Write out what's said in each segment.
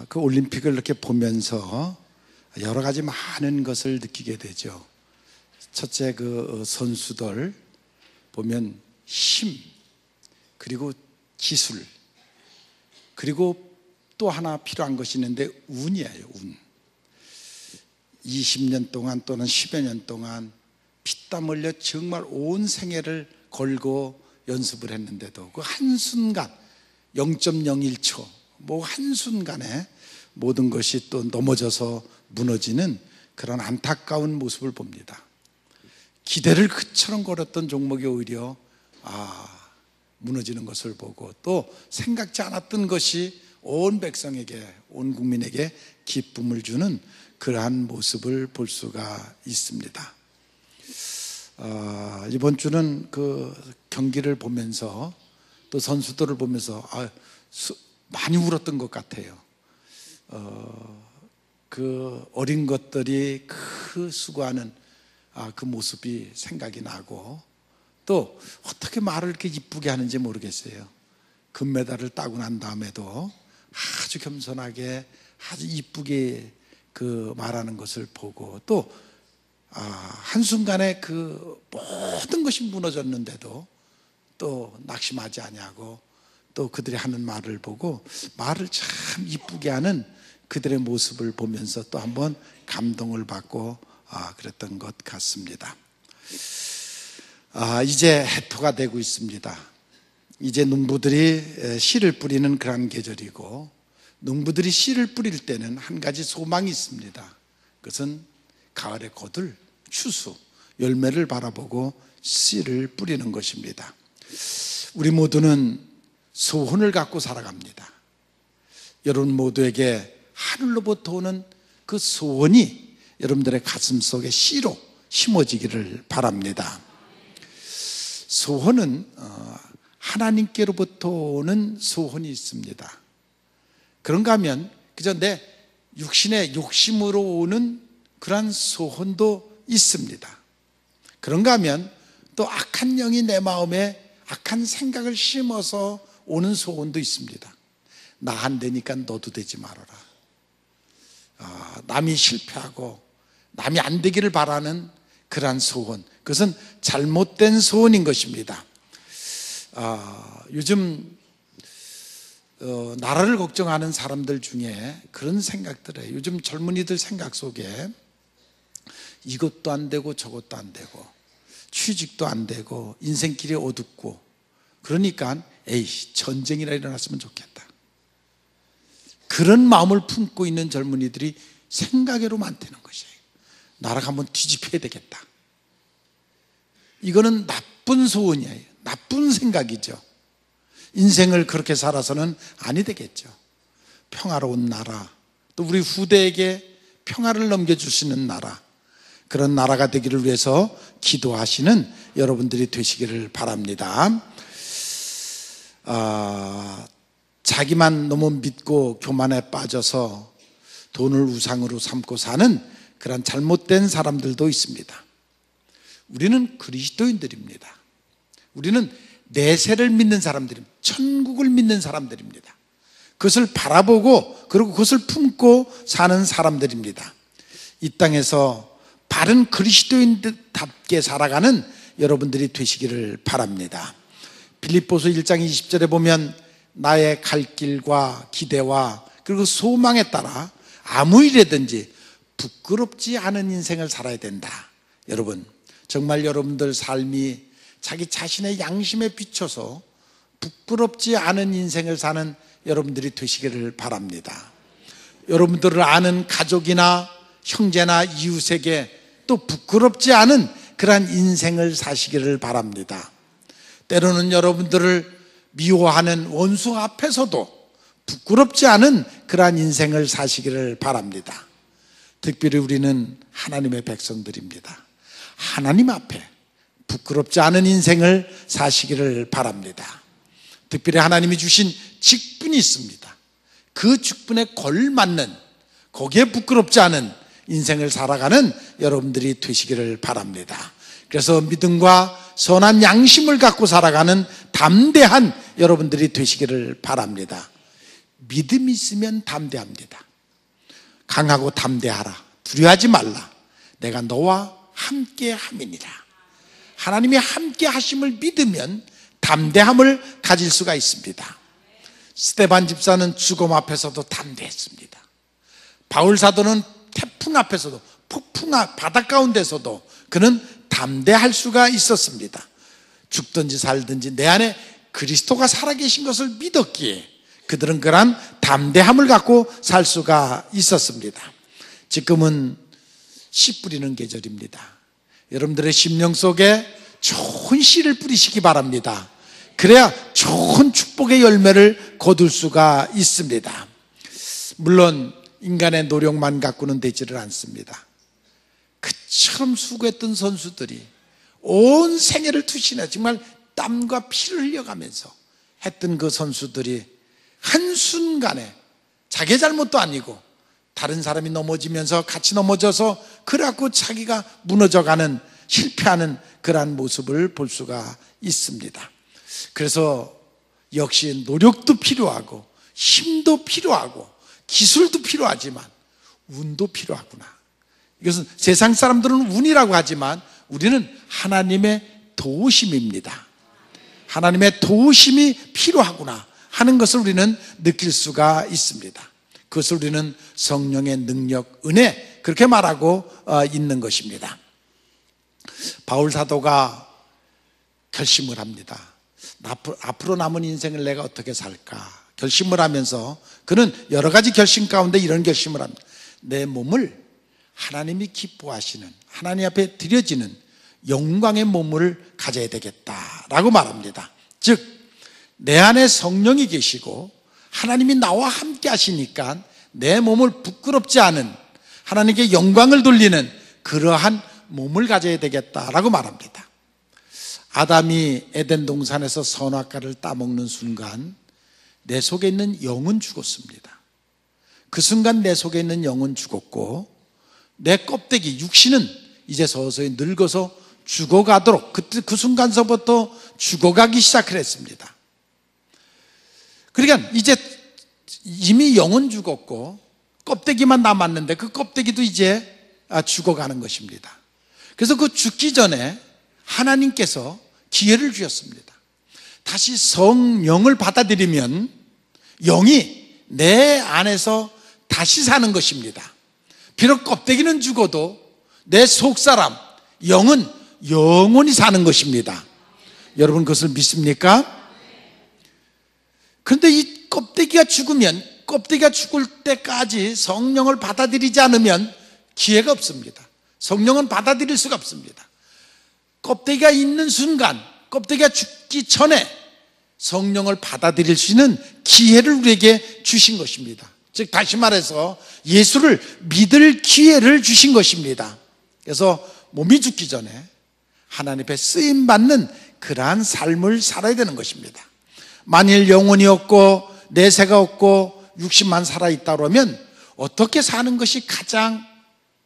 그 올림픽을 이렇게 보면서 여러 가지 많은 것을 느끼게 되죠. 첫째, 그 선수들 보면 힘, 그리고 기술, 그리고 또 하나 필요한 것이 있는데 운이에요. 운. 20년 동안 또는 10여 년 동안 피땀 흘려 정말 온 생애를 걸고 연습을 했는데도 그 한순간 0.01초 뭐 한순간에 모든 것이 또 넘어져서 무너지는 그런 안타까운 모습을 봅니다. 기대를 그처럼 걸었던 종목이 오히려 무너지는 것을 보고 또 생각지 않았던 것이 온 백성에게, 온 국민에게 기쁨을 주는 그러한 모습을 볼 수가 있습니다. 이번 주는 그 경기를 보면서 또 선수들을 보면서 많이 울었던 것 같아요. 그 어린 것들이 그 수고하는 그 모습이 생각이 나고 또 어떻게 말을 이렇게 이쁘게 하는지 모르겠어요. 금메달을 따고 난 다음에도 아주 겸손하게 아주 이쁘게 그 말하는 것을 보고 또 한순간에 그 모든 것이 무너졌는데도 또 낙심하지 아니하고 또 그들이 하는 말을 보고 말을 참 이쁘게 하는 그들의 모습을 보면서 또 한번 감동을 받고 그랬던 것 같습니다. 이제 해토가 되고 있습니다. 이제 농부들이 씨를 뿌리는 그런 계절이고 농부들이 씨를 뿌릴 때는 한 가지 소망이 있습니다. 그것은 가을에 거둘 추수, 열매를 바라보고 씨를 뿌리는 것입니다. 우리 모두는 소원을 갖고 살아갑니다. 여러분 모두에게 하늘로부터 오는 그 소원이 여러분들의 가슴 속에 씨로 심어지기를 바랍니다. 소원은 하나님께로부터 오는 소원이 있습니다. 그런가 하면 그저 내 육신의 욕심으로 오는 그러한 소원도 있습니다. 그런가 하면 또 악한 영이 내 마음에 악한 생각을 심어서 오는 소원도 있습니다. 나 안 되니까 너도 되지 말아라. 남이 실패하고 남이 안 되기를 바라는 그러한 소원, 그것은 잘못된 소원인 것입니다. 요즘 나라를 걱정하는 사람들 중에 그런 생각들을 해요. 요즘 젊은이들 생각 속에 이것도 안 되고 저것도 안 되고 취직도 안 되고 인생길이 어둡고 그러니까 전쟁이나 일어났으면 좋겠다. 그런 마음을 품고 있는 젊은이들이 생각외로 많다는 것이에요. 나라가 한번 뒤집혀야 되겠다. 이거는 나쁜 소원이에요. 나쁜 생각이죠. 인생을 그렇게 살아서는 아니 되겠죠. 평화로운 나라, 또 우리 후대에게 평화를 넘겨줄 수 있는 나라, 그런 나라가 되기를 위해서 기도하시는 여러분들이 되시기를 바랍니다. 자기만 너무 믿고 교만에 빠져서 돈을 우상으로 삼고 사는 그런 잘못된 사람들도 있습니다. 우리는 그리스도인들입니다. 우리는 내세를 믿는 사람들입니다. 천국을 믿는 사람들입니다. 그것을 바라보고 그리고 그것을 품고 사는 사람들입니다. 이 땅에서 바른 그리스도인답게 살아가는 여러분들이 되시기를 바랍니다. 빌립보서 1장 20절에 보면 나의 갈 길과 기대와 그리고 소망에 따라 아무 일이든지 부끄럽지 않은 인생을 살아야 된다. 여러분, 정말 여러분들 삶이 자기 자신의 양심에 비춰서 부끄럽지 않은 인생을 사는 여러분들이 되시기를 바랍니다. 여러분들을 아는 가족이나 형제나 이웃에게 또 부끄럽지 않은 그러한 인생을 사시기를 바랍니다. 때로는 여러분들을 미워하는 원수 앞에서도 부끄럽지 않은 그러한 인생을 사시기를 바랍니다. 특별히 우리는 하나님의 백성들입니다. 하나님 앞에 부끄럽지 않은 인생을 사시기를 바랍니다. 특별히 하나님이 주신 직분이 있습니다. 그 직분에 걸맞는, 거기에 부끄럽지 않은 인생을 살아가는 여러분들이 되시기를 바랍니다. 그래서 믿음과 선한 양심을 갖고 살아가는 담대한 여러분들이 되시기를 바랍니다. 믿음이 있으면 담대합니다. 강하고 담대하라. 두려워하지 말라. 내가 너와 함께 함이니라. 하나님이 함께 하심을 믿으면 담대함을 가질 수가 있습니다. 스데반 집사는 죽음 앞에서도 담대했습니다. 바울 사도는 태풍 앞에서도, 폭풍 바다 가운데서도 그는 담대할 수가 있었습니다. 죽든지 살든지 내 안에 그리스도가 살아계신 것을 믿었기에 그들은 그러한 담대함을 갖고 살 수가 있었습니다. 지금은 씨 뿌리는 계절입니다. 여러분들의 심령 속에 좋은 씨를 뿌리시기 바랍니다. 그래야 좋은 축복의 열매를 거둘 수가 있습니다. 물론 인간의 노력만 갖고는 되지를 않습니다. 그처럼 수고했던 선수들이 온 생애를 투신해 정말 땀과 피를 흘려가면서 했던 그 선수들이 한순간에 자기의 잘못도 아니고 다른 사람이 넘어지면서 같이 넘어져서 그래갖고 자기가 무너져가는, 실패하는 그러한 모습을 볼 수가 있습니다. 그래서 역시 노력도 필요하고 힘도 필요하고 기술도 필요하지만 운도 필요하구나. 이것은 세상 사람들은 운이라고 하지만 우리는 하나님의 도우심입니다. 하나님의 도우심이 필요하구나 하는 것을 우리는 느낄 수가 있습니다. 그것을 우리는 성령의 능력, 은혜 그렇게 말하고 있는 것입니다. 바울 사도가 결심을 합니다. 앞으로 남은 인생을 내가 어떻게 살까 결심을 하면서 그는 여러 가지 결심 가운데 이런 결심을 합니다. 내 몸을 하나님이 기뻐하시는, 하나님 앞에 드려지는 영광의 몸을 가져야 되겠다라고 말합니다. 즉 내 안에 성령이 계시고 하나님이 나와 함께 하시니까 내 몸을 부끄럽지 않은, 하나님께 영광을 돌리는 그러한 몸을 가져야 되겠다라고 말합니다. 아담이 에덴 동산에서 선악과를 따먹는 순간 내 속에 있는 영은 죽었습니다. 그 순간 내 속에 있는 영은 죽었고 내 껍데기, 육신은 이제 서서히 늙어서 죽어가도록, 그 순간서부터 죽어가기 시작을 했습니다. 그러니까 이제 이미 영은 죽었고 껍데기만 남았는데 그 껍데기도 이제 죽어가는 것입니다. 그래서 그 죽기 전에 하나님께서 기회를 주셨습니다. 다시 성령을 받아들이면 영이 내 안에서 다시 사는 것입니다. 비록 껍데기는 죽어도 내 속사람, 영은 영원히 사는 것입니다. 여러분 그것을 믿습니까? 그런데 이 껍데기가 죽으면, 껍데기가 죽을 때까지 성령을 받아들이지 않으면 기회가 없습니다. 성령은 받아들일 수가 없습니다. 껍데기가 있는 순간, 껍데기가 죽기 전에 성령을 받아들일 수 있는 기회를 우리에게 주신 것입니다. 즉 다시 말해서 예수를 믿을 기회를 주신 것입니다. 그래서 몸이 죽기 전에 하나님 앞에 쓰임받는 그러한 삶을 살아야 되는 것입니다. 만일 영혼이 없고 내세가 없고 육신만 살아있다 그러면 어떻게 사는 것이 가장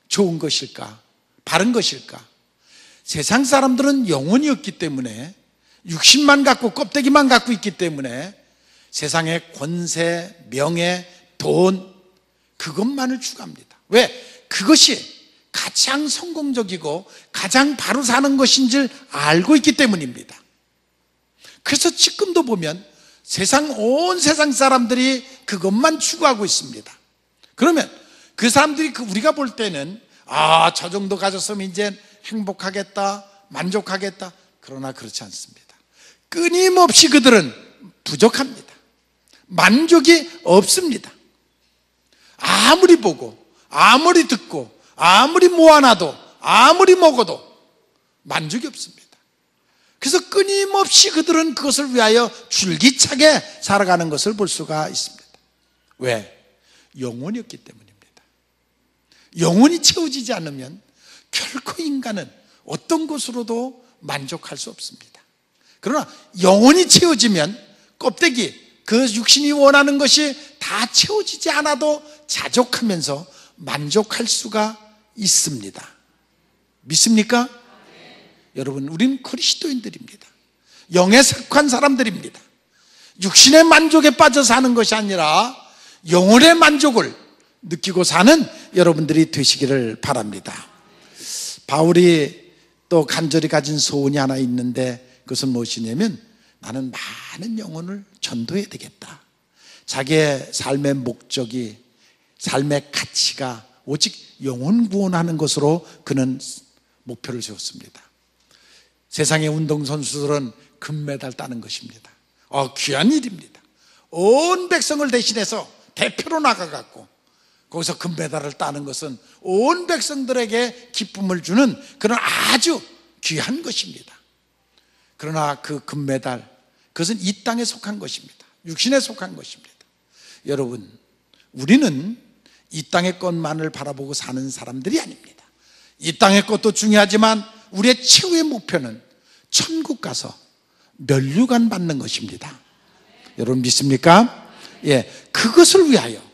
좋은 것일까? 바른 것일까? 세상 사람들은 영혼이 없기 때문에, 육신만 갖고 껍데기만 갖고 있기 때문에 세상의 권세, 명예, 돈 그것만을 추구합니다. 왜? 그것이 가장 성공적이고 가장 바로 사는 것인 줄 알고 있기 때문입니다. 그래서 지금도 보면 온 세상 사람들이 그것만 추구하고 있습니다. 그러면 그 사람들이 우리가 볼 때는 저 정도 가졌으면 이제 행복하겠다, 만족하겠다. 그러나 그렇지 않습니다. 끊임없이 그들은 부족합니다. 만족이 없습니다. 아무리 보고, 아무리 듣고, 아무리 모아놔도, 아무리 먹어도 만족이 없습니다. 그래서 끊임없이 그들은 그것을 위하여 줄기차게 살아가는 것을 볼 수가 있습니다. 왜? 영혼이 없기 때문입니다. 영혼이 채워지지 않으면 결코 인간은 어떤 것으로도 만족할 수 없습니다. 그러나 영혼이 채워지면 껍데기, 그 육신이 원하는 것이 다 채워지지 않아도 자족하면서 만족할 수가 있습니다. 믿습니까? 여러분, 우린 그리스도인들입니다. 영에 속한 사람들입니다. 육신의 만족에 빠져 사는 것이 아니라 영혼의 만족을 느끼고 사는 여러분들이 되시기를 바랍니다. 바울이 또 간절히 가진 소원이 하나 있는데 그것은 무엇이냐면 나는 많은 영혼을 전도해야 되겠다. 자기의 삶의 목적이, 삶의 가치가 오직 영혼 구원하는 것으로 그는 목표를 세웠습니다. 세상의 운동선수들은 금메달 따는 것입니다. 귀한 일입니다. 온 백성을 대신해서 대표로 나가갖고 거기서 금메달을 따는 것은 온 백성들에게 기쁨을 주는 그런 아주 귀한 것입니다. 그러나 그 금메달, 그것은 이 땅에 속한 것입니다. 육신에 속한 것입니다. 여러분, 우리는 이 땅의 것만을 바라보고 사는 사람들이 아닙니다. 이 땅의 것도 중요하지만 우리의 최후의 목표는 천국 가서 면류관 받는 것입니다. 여러분 믿습니까? 예, 그것을 위하여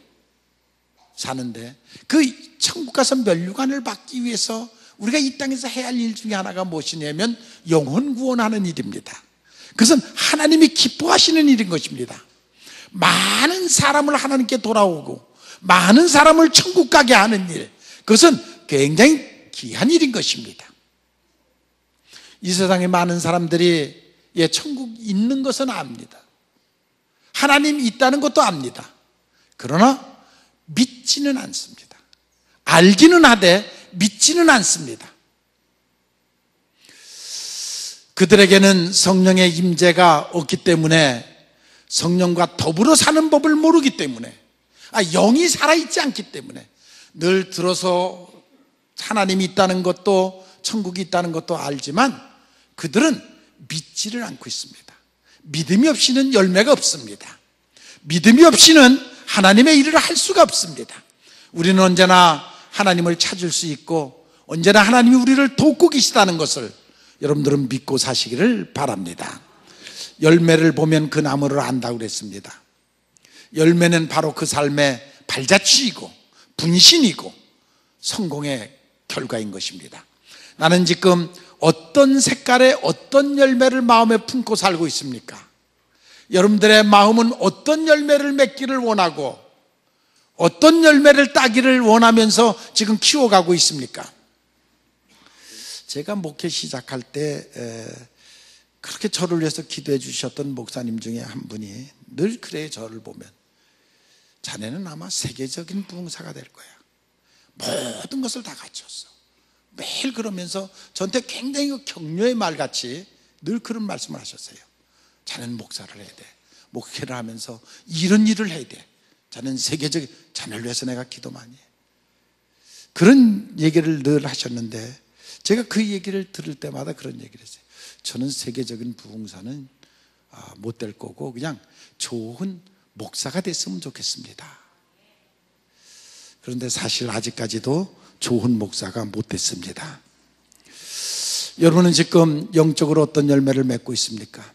사는데 그 천국 가서 면류관을 받기 위해서 우리가 이 땅에서 해야 할 일 중에 하나가 무엇이냐면 영혼 구원하는 일입니다. 그것은 하나님이 기뻐하시는 일인 것입니다. 많은 사람을 하나님께 돌아오고 많은 사람을 천국 가게 하는 일, 그것은 굉장히 귀한 일인 것입니다. 이 세상에 많은 사람들이 천국 있는 것은 압니다. 하나님 있다는 것도 압니다. 그러나 믿지는 않습니다. 알기는 하되 믿지는 않습니다. 그들에게는 성령의 임재가 없기 때문에, 성령과 더불어 사는 법을 모르기 때문에, 영이 살아있지 않기 때문에 늘 들어서 하나님이 있다는 것도 천국이 있다는 것도 알지만 그들은 믿지를 않고 있습니다. 믿음이 없이는 열매가 없습니다. 믿음이 없이는 하나님의 일을 할 수가 없습니다. 우리는 언제나 하나님을 찾을 수 있고 언제나 하나님이 우리를 돕고 계시다는 것을 여러분들은 믿고 사시기를 바랍니다. 열매를 보면 그 나무를 안다고 그랬습니다. 열매는 바로 그 삶의 발자취이고 분신이고 성공의 결과인 것입니다. 나는 지금 어떤 색깔의 어떤 열매를 마음에 품고 살고 있습니까? 여러분들의 마음은 어떤 열매를 맺기를 원하고 어떤 열매를 따기를 원하면서 지금 키워가고 있습니까? 제가 목회 시작할 때 그렇게 저를 위해서 기도해 주셨던 목사님 중에 한 분이 늘 그래요. 저를 보면 자네는 아마 세계적인 부흥사가 될 거야. 모든 것을 다 갖췄어. 매일 그러면서 저한테 굉장히 격려의 말같이 늘 그런 말씀을 하셨어요. 자네는 목사를 해야 돼. 목회를 하면서 이런 일을 해야 돼. 자네는 세계적인, 자네를 위해서 내가 기도 많이 해. 그런 얘기를 늘 하셨는데 제가 그 얘기를 들을 때마다 그런 얘기를 했어요. 저는 세계적인 부흥사는 못 될 거고 그냥 좋은 목사가 됐으면 좋겠습니다. 그런데 사실 아직까지도 좋은 목사가 못 됐습니다. 여러분은 지금 영적으로 어떤 열매를 맺고 있습니까?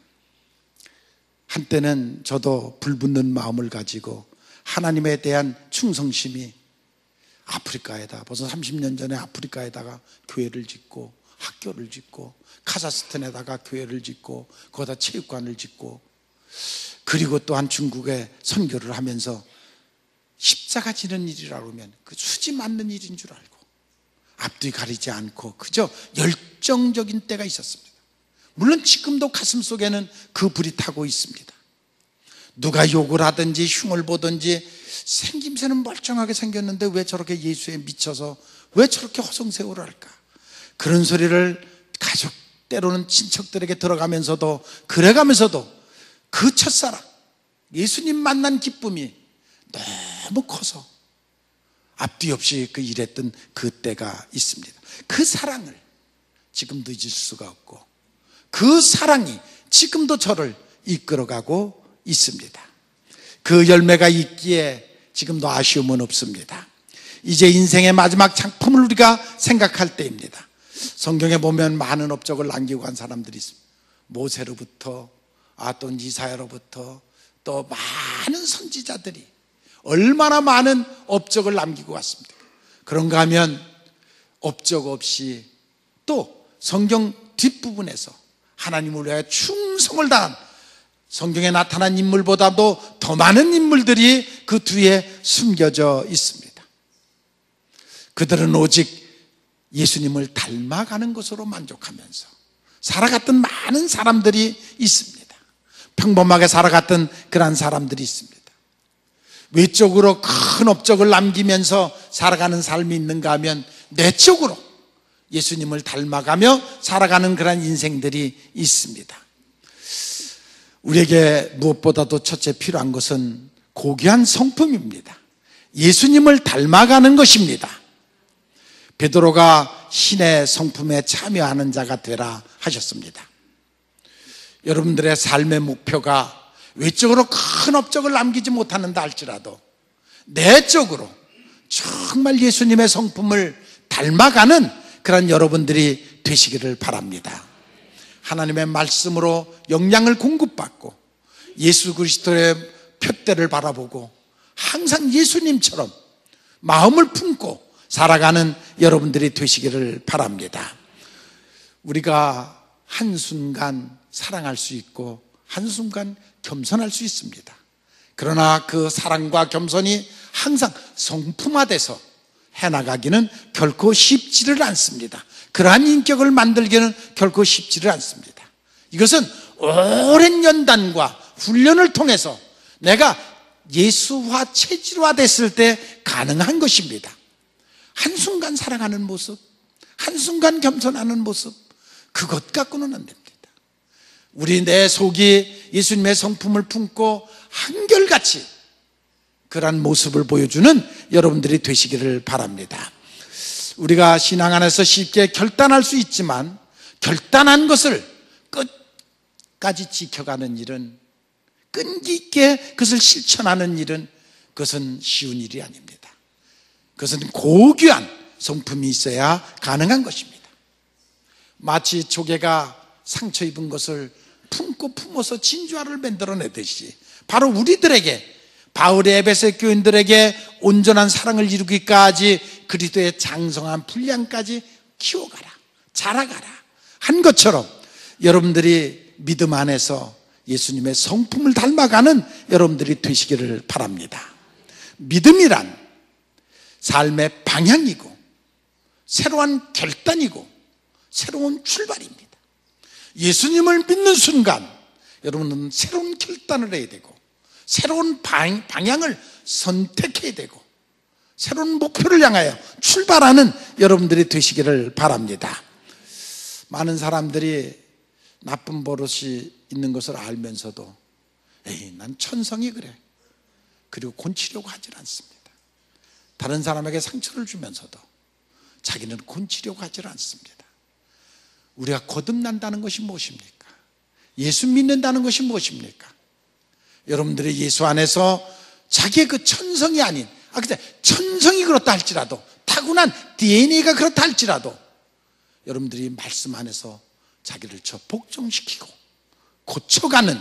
한때는 저도 불붙는 마음을 가지고 하나님에 대한 충성심이 아프리카에다, 벌써 30년 전에 아프리카에다가 교회를 짓고 학교를 짓고 카자흐스탄에다가 교회를 짓고 거기다 체육관을 짓고 그리고 또한 중국에 선교를 하면서 십자가 지는 일이라고 하면 그 수지 맞는 일인 줄 알고 앞뒤 가리지 않고 그저 열정적인 때가 있었습니다. 물론 지금도 가슴 속에는 그 불이 타고 있습니다. 누가 욕을 하든지 흉을 보든지 생김새는 멀쩡하게 생겼는데 왜 저렇게 예수에 미쳐서 왜 저렇게 허송세월을 할까? 그런 소리를 가족 때로는 친척들에게 들어가면서도 그래가면서도 그 첫사랑 예수님 만난 기쁨이 너무 커서 앞뒤 없이 그 일했던 그 때가 있습니다. 그 사랑을 지금도 잊을 수가 없고 그 사랑이 지금도 저를 이끌어가고 있습니다. 그 열매가 있기에 지금도 아쉬움은 없습니다. 이제 인생의 마지막 작품을 우리가 생각할 때입니다. 성경에 보면 많은 업적을 남기고 간 사람들이 있습니다. 모세로부터 또 이사야로부터 또 많은 선지자들이 얼마나 많은 업적을 남기고 왔습니다. 그런가 하면 업적 없이 또 성경 뒷부분에서 하나님을 위하여 충성을 다한 성경에 나타난 인물보다도 더 많은 인물들이 그 뒤에 숨겨져 있습니다. 그들은 오직 예수님을 닮아가는 것으로 만족하면서 살아갔던 많은 사람들이 있습니다. 평범하게 살아갔던 그런 사람들이 있습니다. 외적으로 큰 업적을 남기면서 살아가는 삶이 있는가 하면 내적으로 예수님을 닮아가며 살아가는 그런 인생들이 있습니다. 우리에게 무엇보다도 첫째 필요한 것은 고귀한 성품입니다. 예수님을 닮아가는 것입니다. 베드로가 신의 성품에 참여하는 자가 되라 하셨습니다. 여러분들의 삶의 목표가 외적으로 큰 업적을 남기지 못하는다 할지라도 내적으로 정말 예수님의 성품을 닮아가는 그런 여러분들이 되시기를 바랍니다. 하나님의 말씀으로 영양을 공급받고 예수 그리스도의 표대를 바라보고 항상 예수님처럼 마음을 품고 살아가는 여러분들이 되시기를 바랍니다. 우리가 한순간 사랑할 수 있고 한순간 겸손할 수 있습니다. 그러나 그 사랑과 겸손이 항상 성품화돼서 해나가기는 결코 쉽지를 않습니다. 그러한 인격을 만들기는 결코 쉽지를 않습니다. 이것은 오랜 연단과 훈련을 통해서 내가 예수화 체질화 됐을 때 가능한 것입니다. 한순간 사랑하는 모습, 한순간 겸손하는 모습, 그것 갖고는 안 됩니다. 우리 내 속이 예수님의 성품을 품고 한결같이 그러한 모습을 보여주는 여러분들이 되시기를 바랍니다. 우리가 신앙 안에서 쉽게 결단할 수 있지만 결단한 것을 끝까지 지켜가는 일은, 끈기 있게 그것을 실천하는 일은 그것은 쉬운 일이 아닙니다. 그것은 고귀한 성품이 있어야 가능한 것입니다. 마치 조개가 상처 입은 것을 품고 품어서 진주화를 만들어내듯이 바로 우리들에게, 바울의 에베소 교인들에게 온전한 사랑을 이루기까지 그리스도의 장성한 분량까지 키워가라, 자라가라 한 것처럼 여러분들이 믿음 안에서 예수님의 성품을 닮아가는 여러분들이 되시기를 바랍니다. 믿음이란 삶의 방향이고 새로운 결단이고 새로운 출발입니다. 예수님을 믿는 순간 여러분은 새로운 결단을 해야 되고 새로운 방향을 선택해야 되고 새로운 목표를 향하여 출발하는 여러분들이 되시기를 바랍니다. 많은 사람들이 나쁜 버릇이 있는 것을 알면서도 에이, 난 천성이 그래, 그리고 곤치려고 하질 않습니다. 다른 사람에게 상처를 주면서도 자기는 곤치려고 하질 않습니다. 우리가 거듭난다는 것이 무엇입니까? 예수 믿는다는 것이 무엇입니까? 여러분들이 예수 안에서 자기의 그 천성이 아닌, 근데 천성이 그렇다 할지라도, 타고난 DNA가 그렇다 할지라도 여러분들이 말씀 안에서 자기를 복종시키고 고쳐가는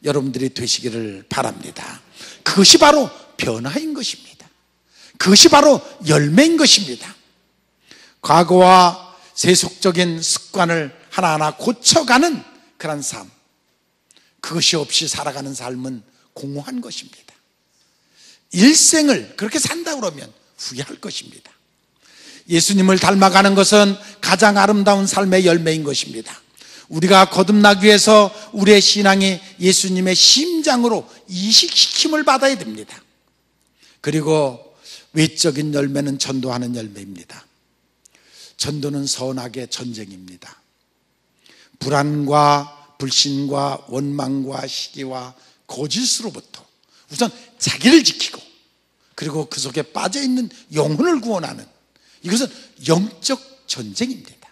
여러분들이 되시기를 바랍니다. 그것이 바로 변화인 것입니다. 그것이 바로 열매인 것입니다. 과거와 세속적인 습관을 하나하나 고쳐가는 그런 삶, 그것이 없이 살아가는 삶은 공허한 것입니다. 일생을 그렇게 산다 그러면 후회할 것입니다. 예수님을 닮아가는 것은 가장 아름다운 삶의 열매인 것입니다. 우리가 거듭나기 위해서 우리의 신앙이 예수님의 심장으로 이식시킴을 받아야 됩니다. 그리고 외적인 열매는 전도하는 열매입니다. 전도는 선악의 전쟁입니다. 불안과 불신과 원망과 시기와 거짓으로부터 우선 자기를 지키고 그리고 그 속에 빠져있는 영혼을 구원하는, 이것은 영적 전쟁입니다.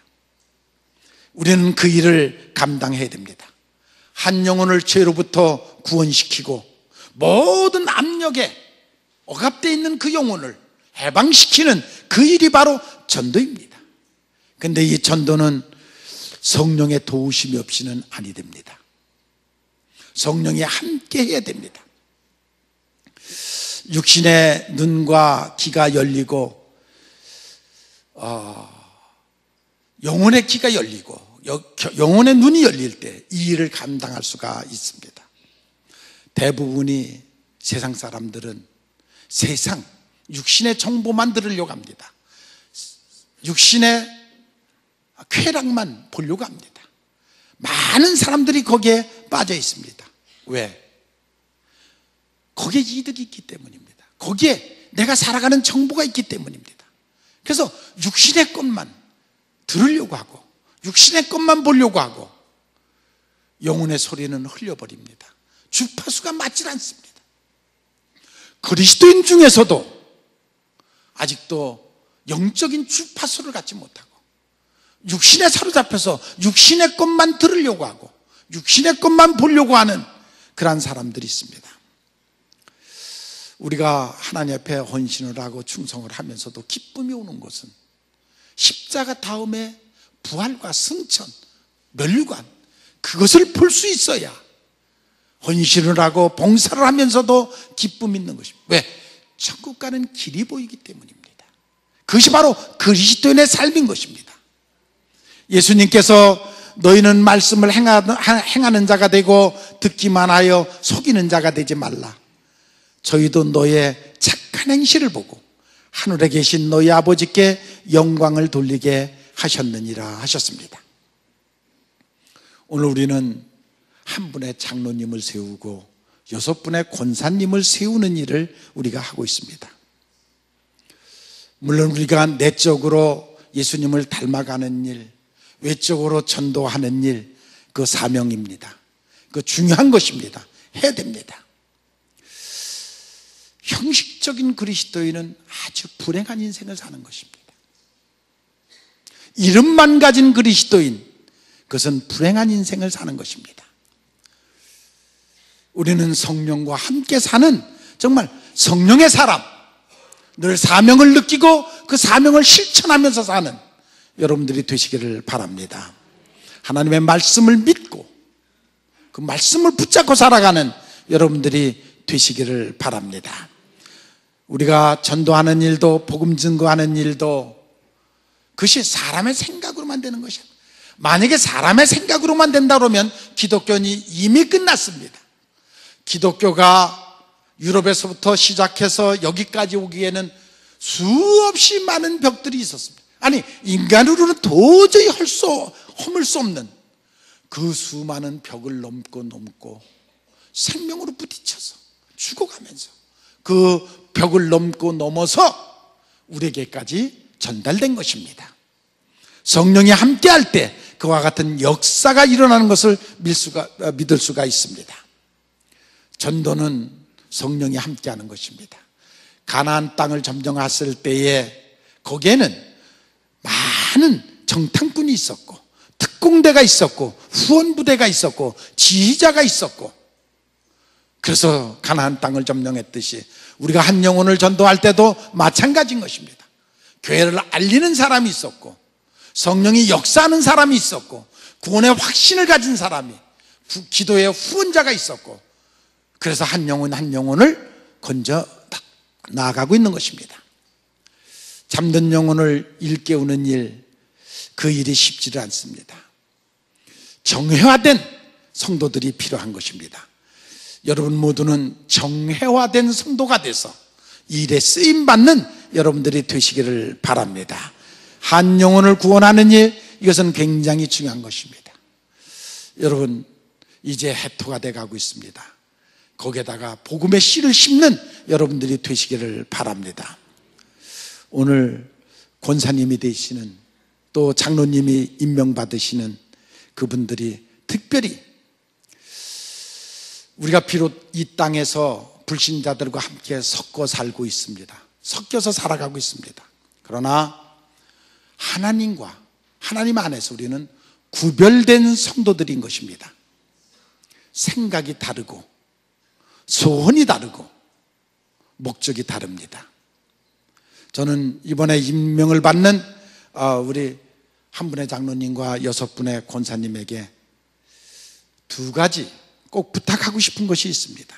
우리는 그 일을 감당해야 됩니다. 한 영혼을 죄로부터 구원시키고 모든 압력에 억압되어 있는 그 영혼을 해방시키는 그 일이 바로 전도입니다. 그런데 이 전도는 성령의 도우심이 없이는 아니 됩니다. 성령이 함께 해야 됩니다. 육신의 눈과 귀가 열리고 영혼의 귀가 열리고 영혼의 눈이 열릴 때 이 일을 감당할 수가 있습니다. 대부분이 세상 사람들은 세상, 육신의 정보만 들으려고 합니다. 육신의 쾌락만 보려고 합니다. 많은 사람들이 거기에 빠져 있습니다. 왜? 거기에 이득이 있기 때문입니다. 거기에 내가 살아가는 정보가 있기 때문입니다. 그래서 육신의 것만 들으려고 하고 육신의 것만 보려고 하고 영혼의 소리는 흘려버립니다. 주파수가 맞질 않습니다. 그리스도인 중에서도 아직도 영적인 주파수를 갖지 못하고 육신에 사로잡혀서 육신의 것만 들으려고 하고 육신의 것만 보려고 하는 그러한 사람들이 있습니다. 우리가 하나님 앞에 헌신을 하고 충성을 하면서도 기쁨이 오는 것은 십자가 다음에 부활과 승천, 멸류관, 그것을 볼 수 있어야 헌신을 하고 봉사를 하면서도 기쁨이 있는 것입니다. 왜? 천국 가는 길이 보이기 때문입니다. 그것이 바로 그리스도인의 삶인 것입니다. 예수님께서 너희는 말씀을 행하는 자가 되고 듣기만 하여 속이는 자가 되지 말라. 저희도 너의 착한 행실을 보고 하늘에 계신 너희 아버지께 영광을 돌리게 하셨느니라 하셨습니다. 오늘 우리는 한 분의 장로님을 세우고 6분의 권사님을 세우는 일을 우리가 하고 있습니다. 물론 우리가 내적으로 예수님을 닮아가는 일, 외적으로 전도하는 일, 그 사명입니다. 그 중요한 것입니다. 해야 됩니다. 형식적인 그리스도인은 아주 불행한 인생을 사는 것입니다. 이름만 가진 그리스도인, 그것은 불행한 인생을 사는 것입니다. 우리는 성령과 함께 사는 정말 성령의 사람, 늘 사명을 느끼고 그 사명을 실천하면서 사는 여러분들이 되시기를 바랍니다. 하나님의 말씀을 믿고 그 말씀을 붙잡고 살아가는 여러분들이 되시기를 바랍니다. 우리가 전도하는 일도 복음 증거하는 일도 그것이 사람의 생각으로만 되는 것이야. 만약에 사람의 생각으로만 된다 그러면 기독교는 이미 끝났습니다. 기독교가 유럽에서부터 시작해서 여기까지 오기에는 수없이 많은 벽들이 있었습니다. 아니, 인간으로는 도저히 허물 수 없는 그 수많은 벽을 넘고 생명으로 부딪혀서 죽어가면서 그 벽을 넘어서 우리에게까지 전달된 것입니다. 성령이 함께할 때 그와 같은 역사가 일어나는 것을 믿을 수가 있습니다. 전도는 성령이 함께하는 것입니다. 가나안 땅을 점령했을 때에 거기에는 많은 정탐꾼이 있었고 특공대가 있었고 후원부대가 있었고 지휘자가 있었고, 그래서 가나안 땅을 점령했듯이 우리가 한 영혼을 전도할 때도 마찬가지인 것입니다. 교회를 알리는 사람이 있었고 성령이 역사하는 사람이 있었고 구원의 확신을 가진 사람이, 기도의 후원자가 있었고, 그래서 한 영혼을 건져 나아가고 있는 것입니다. 잠든 영혼을 일깨우는 일, 그 일이 쉽지를 않습니다. 정회화된 성도들이 필요한 것입니다. 여러분 모두는 정회화된 성도가 돼서 일에 쓰임받는 여러분들이 되시기를 바랍니다. 한 영혼을 구원하는 일, 이것은 굉장히 중요한 것입니다. 여러분, 이제 해토가 돼가고 있습니다. 거기에다가 복음의 씨를 심는 여러분들이 되시기를 바랍니다. 오늘 권사님이 되시는, 또 장로님이 임명받으시는 그분들이 특별히 우리가 비록 이 땅에서 불신자들과 함께 섞어 살고 있습니다. 섞여서 살아가고 있습니다. 그러나 하나님과 하나님 안에서 우리는 구별된 성도들인 것입니다. 생각이 다르고 소원이 다르고 목적이 다릅니다. 저는 이번에 임명을 받는 우리 한 분의 장로님과 6분의 권사님에게 2가지 꼭 부탁하고 싶은 것이 있습니다.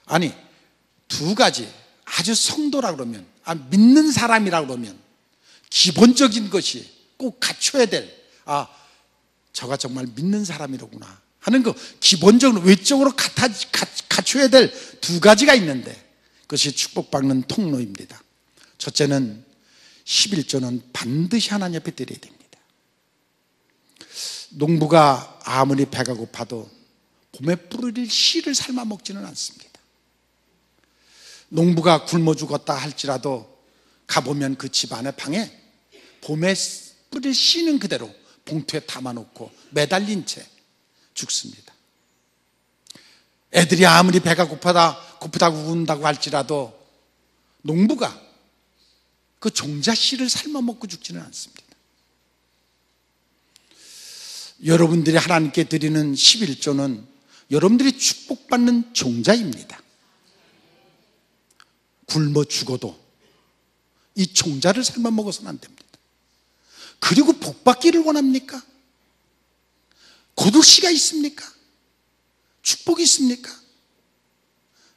아니, 2가지 아주 성도라 그러면, 믿는 사람이라 그러면 기본적인 것이 꼭 갖춰야 될, 저가 정말 믿는 사람이로구나 하는 거 기본적으로 외적으로 갖춰야 될 두 가지가 있는데 그것이 축복받는 통로입니다. 첫째는 11조는 반드시 하나님 앞에 드려야 됩니다. 농부가 아무리 배가 고파도 봄에 뿌릴 씨를 삶아 먹지는 않습니다. 농부가 굶어 죽었다 할지라도 가보면 그 집안의 방에 봄에 뿌릴 씨는 그대로 봉투에 담아놓고 매달린 채 죽습니다. 애들이 아무리 배가 고프다고 운다고 할지라도 농부가 그 종자 씨를 삶아 먹고 죽지는 않습니다. 여러분들이 하나님께 드리는 11조는 여러분들이 축복받는 종자입니다. 굶어 죽어도 이 종자를 삶아 먹어서는 안 됩니다. 그리고 복받기를 원합니까? 거둘씨가 있습니까? 축복이 있습니까?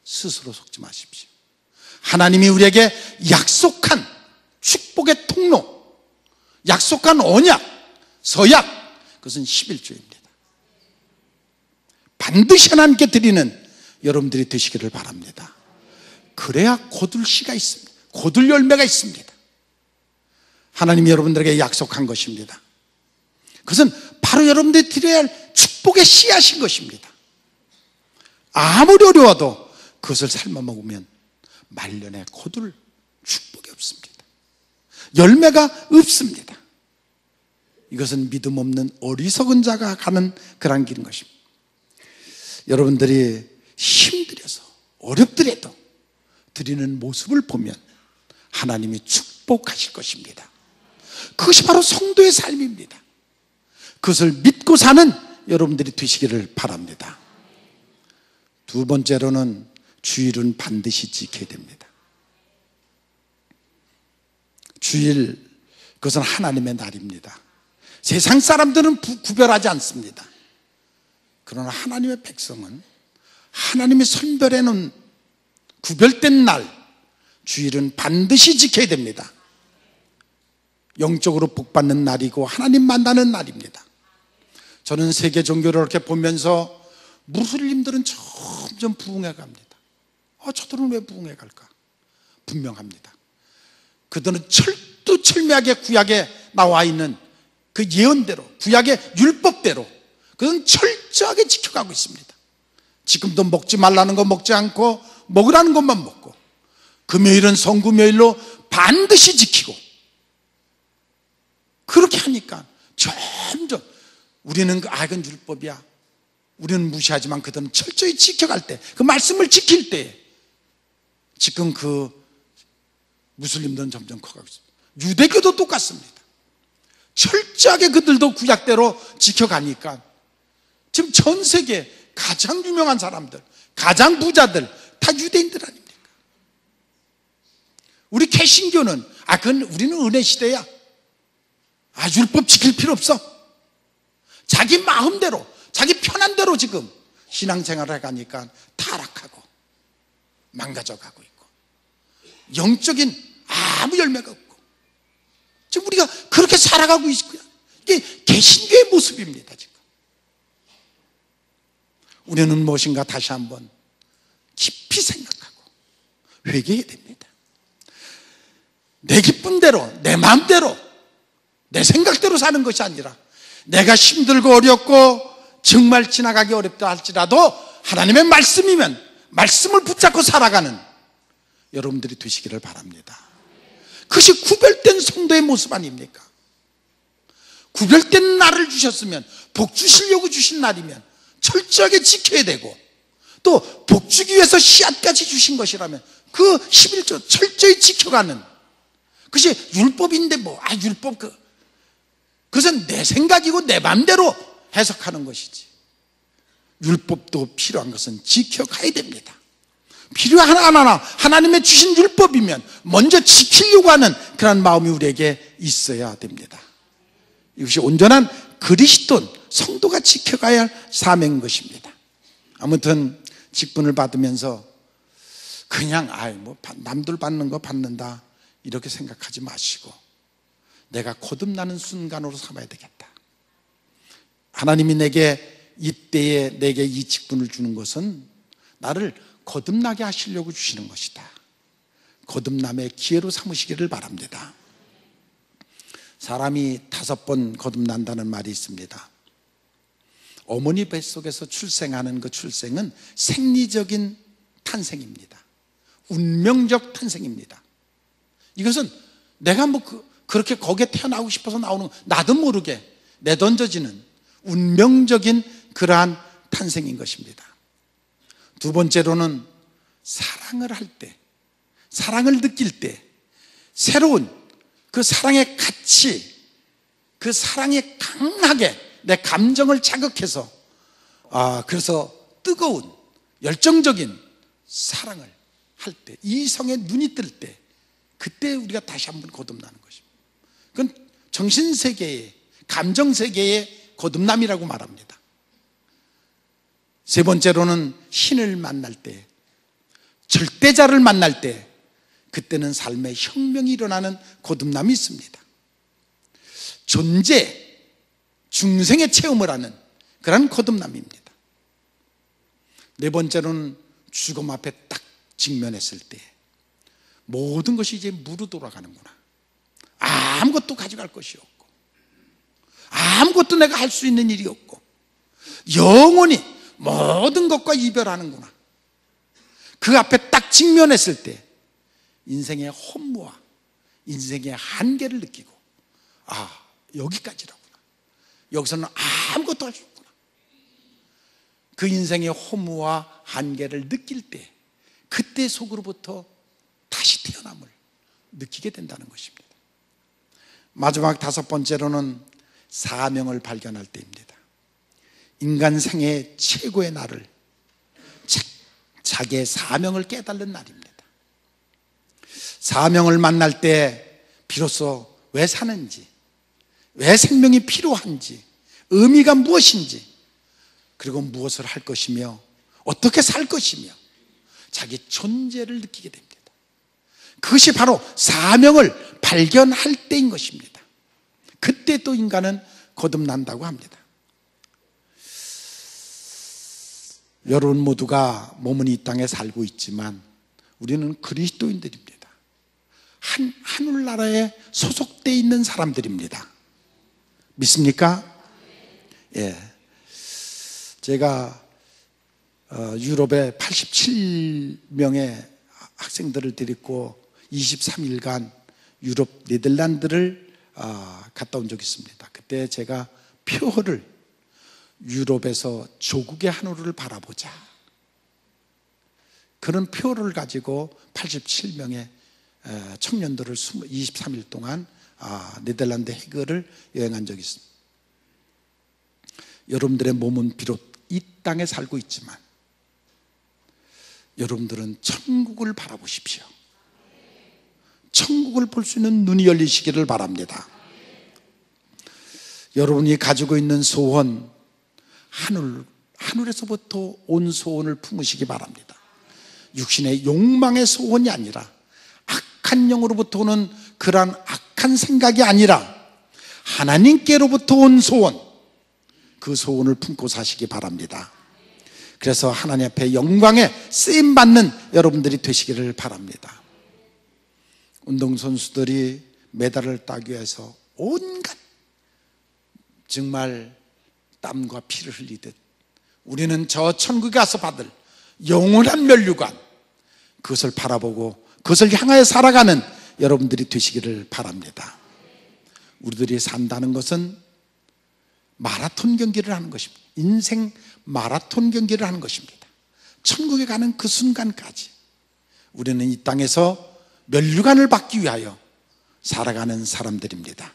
스스로 속지 마십시오. 하나님이 우리에게 약속한 축복의 통로, 약속한 언약, 서약, 그것은 11조입니다. 반드시 하나님께 드리는 여러분들이 되시기를 바랍니다. 그래야 거둘 씨가 있습니다. 거둘 열매가 있습니다. 하나님이 여러분들에게 약속한 것입니다. 그것은 바로 여러분들이 드려야 할 축복의 씨앗인 것입니다. 아무리 어려워도 그것을 삶아 먹으면 말년에 거둘 축복이 없습니다. 열매가 없습니다. 이것은 믿음 없는 어리석은 자가 가는 그런 길인 것입니다. 여러분들이 힘들어서 어렵더라도 드리는 모습을 보면 하나님이 축복하실 것입니다. 그것이 바로 성도의 삶입니다. 그것을 믿고 사는 여러분들이 되시기를 바랍니다. 두 번째로는 주일은 반드시 지켜야 됩니다. 주일, 그것은 하나님의 날입니다. 세상 사람들은 구별하지 않습니다. 그러나 하나님의 백성은 하나님이 선별해 놓은 구별된 날, 주일은 반드시 지켜야 됩니다. 영적으로 복받는 날이고 하나님 만나는 날입니다. 저는 세계 종교를 이렇게 보면서 무슬림들은 점점 부흥해 갑니다. 저들은 왜 부흥해 갈까? 분명합니다. 그들은 철두철미하게 구약에 나와 있는 그 예언대로, 구약의 율법대로 그들은 철저하게 지켜가고 있습니다. 지금도 먹지 말라는 거 먹지 않고 먹으라는 것만 먹고, 금요일은 성금요일로 반드시 지키고, 그렇게 하니까 점점 우리는 그건 율법이야, 우리는 무시하지만 그들은 철저히 지켜갈 때, 그 말씀을 지킬 때 지금 그 무슬림들은 점점 커가고 있습니다. 유대교도 똑같습니다. 철저하게 그들도 구약대로 지켜가니까 지금 전 세계 가장 유명한 사람들, 가장 부자들 다 유대인들 아닙니까? 우리 개신교는 그건 우리는 은혜 시대야, 율법 지킬 필요 없어, 자기 마음대로 자기 편한 대로 지금 신앙생활을 해가니까 타락하고 망가져가고 있고 영적인 아무 열매가 없고 지금 우리가 그렇게 살아가고 있고요. 이게 개신교의 모습입니다. 지금 우리는 무엇인가 다시 한번 깊이 생각하고 회개해야 됩니다. 내 기쁨대로, 내 마음대로, 내 생각대로 사는 것이 아니라 내가 힘들고 어렵고 정말 지나가기 어렵다 할지라도 하나님의 말씀이면 말씀을 붙잡고 살아가는 여러분들이 되시기를 바랍니다. 그것이 구별된 성도의 모습 아닙니까? 구별된 날을 주셨으면, 복 주시려고 주신 날이면 철저하게 지켜야 되고, 또 복 주기 위해서 씨앗까지 주신 것이라면 그 11조 철저히 지켜가는, 그것이 율법인데 율법 그것은 내 생각이고 내 마음대로 해석하는 것이지, 율법도 필요한 것은 지켜가야 됩니다. 필요한 하나하나 하나님의 주신 율법이면 먼저 지키려고 하는 그런 마음이 우리에게 있어야 됩니다. 이것이 온전한 그리스도인 성도가 지켜가야 할 사명인 것입니다. 아무튼 직분을 받으면서 그냥 남들 받는 거 받는다 이렇게 생각하지 마시고 내가 거듭나는 순간으로 삼아야 되겠다. 하나님이 내게 이때에 내게 이 직분을 주는 것은 나를 거듭나게 하시려고 주시는 것이다. 거듭남의 기회로 삼으시기를 바랍니다. 사람이 5번 거듭난다는 말이 있습니다. 어머니 뱃속에서 출생하는 그 출생은 생리적인 탄생입니다. 운명적 탄생입니다. 이것은 내가 그렇게 거기에 태어나고 싶어서 나오는, 나도 모르게 내던져지는 운명적인 그러한 탄생인 것입니다. 두 번째로는 사랑을 할 때, 사랑을 느낄 때 새로운 그 사랑의 가치, 그 사랑이 강하게 내 감정을 자극해서 그래서 뜨거운 열정적인 사랑을 할 때, 이성의 눈이 뜰 때, 그때 우리가 다시 한번 거듭나는 것입니다. 그건 정신세계의, 감정세계의 거듭남이라고 말합니다. 세 번째로는 신을 만날 때, 절대자를 만날 때, 그때는 삶의 혁명이 일어나는 거듭남이 있습니다. 존재, 중생의 체험을 하는 그런 거듭남입니다. 네 번째로는 죽음 앞에 딱 직면했을 때 모든 것이 이제 무로 돌아가는구나. 아무것도 가져갈 것이 없고, 아무것도 내가 할 수 있는 일이 없고, 영원히 모든 것과 이별하는구나. 그 앞에 딱 직면했을 때 인생의 허무와 인생의 한계를 느끼고, 여기까지라구나. 여기서는 아무것도 할 수 없구나. 그 인생의 허무와 한계를 느낄 때, 그때 속으로부터 다시 태어남을 느끼게 된다는 것입니다. 마지막 5번째로는 사명을 발견할 때입니다. 인간 생애 최고의 날을, 자기의 사명을 깨달는 날입니다. 사명을 만날 때 비로소 왜 사는지, 왜 생명이 필요한지, 의미가 무엇인지, 그리고 무엇을 할 것이며 어떻게 살 것이며 자기 존재를 느끼게 됩니다. 그것이 바로 사명을 발견할 때인 것입니다. 그때 또 인간은 거듭난다고 합니다. 여러분 모두가 몸은 이 땅에 살고 있지만 우리는 그리스도인들입니다. 하늘나라에 소속되어 있는 사람들입니다. 믿습니까? 예. 제가 유럽에 87명의 학생들을 데리고 23일간 유럽 네덜란드를 갔다 온 적이 있습니다. 그때 제가 표어를, 유럽에서 조국의 하늘을 바라보자, 그런 표어를 가지고 87명의 청년들을 23일 동안 네덜란드 헤그를 여행한 적이 있습니다. 여러분들의 몸은 비록 이 땅에 살고 있지만 여러분들은 천국을 바라보십시오. 천국을 볼 수 있는 눈이 열리시기를 바랍니다. 여러분이 가지고 있는 소원, 하늘에서부터 온 소원을 품으시기 바랍니다. 육신의 욕망의 소원이 아니라, 악한 영으로부터 오는 그러한 악한 생각이 아니라 하나님께로부터 온 소원, 그 소원을 품고 사시기 바랍니다. 그래서 하나님 앞에 영광에 쓰임받는 여러분들이 되시기를 바랍니다. 운동선수들이 메달을 따기 위해서 온갖 정말 땀과 피를 흘리듯 우리는 저 천국에 가서 받을 영원한 면류관, 그것을 바라보고 그것을 향하여 살아가는 여러분들이 되시기를 바랍니다. 우리들이 산다는 것은 마라톤 경기를 하는 것입니다. 인생 마라톤 경기를 하는 것입니다. 천국에 가는 그 순간까지 우리는 이 땅에서 면류관을 받기 위하여 살아가는 사람들입니다.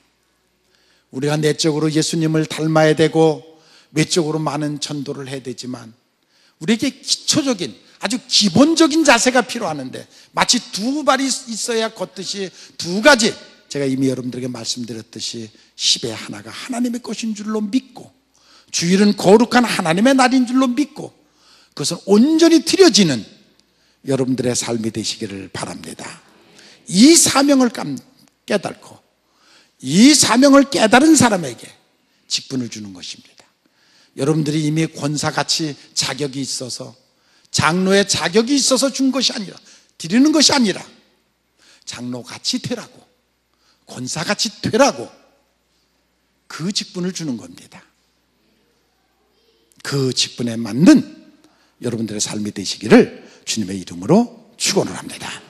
우리가 내적으로 예수님을 닮아야 되고 외적으로 많은 전도를 해야 되지만 우리에게 기초적인, 아주 기본적인 자세가 필요하는데, 마치 두 발이 있어야 걷듯이 두 가지, 제가 이미 여러분들에게 말씀드렸듯이 10의 하나가 하나님의 것인 줄로 믿고, 주일은 거룩한 하나님의 날인 줄로 믿고, 그것은 온전히 드려지는 여러분들의 삶이 되시기를 바랍니다. 이 사명을 깨닫고 이 사명을 깨달은 사람에게 직분을 주는 것입니다. 여러분들이 이미 권사같이 자격이 있어서, 장로의 자격이 있어서 준 것이 아니라, 드리는 것이 아니라 장로같이 되라고, 권사같이 되라고 그 직분을 주는 겁니다. 그 직분에 맞는 여러분들의 삶이 되시기를 주님의 이름으로 축원을 합니다.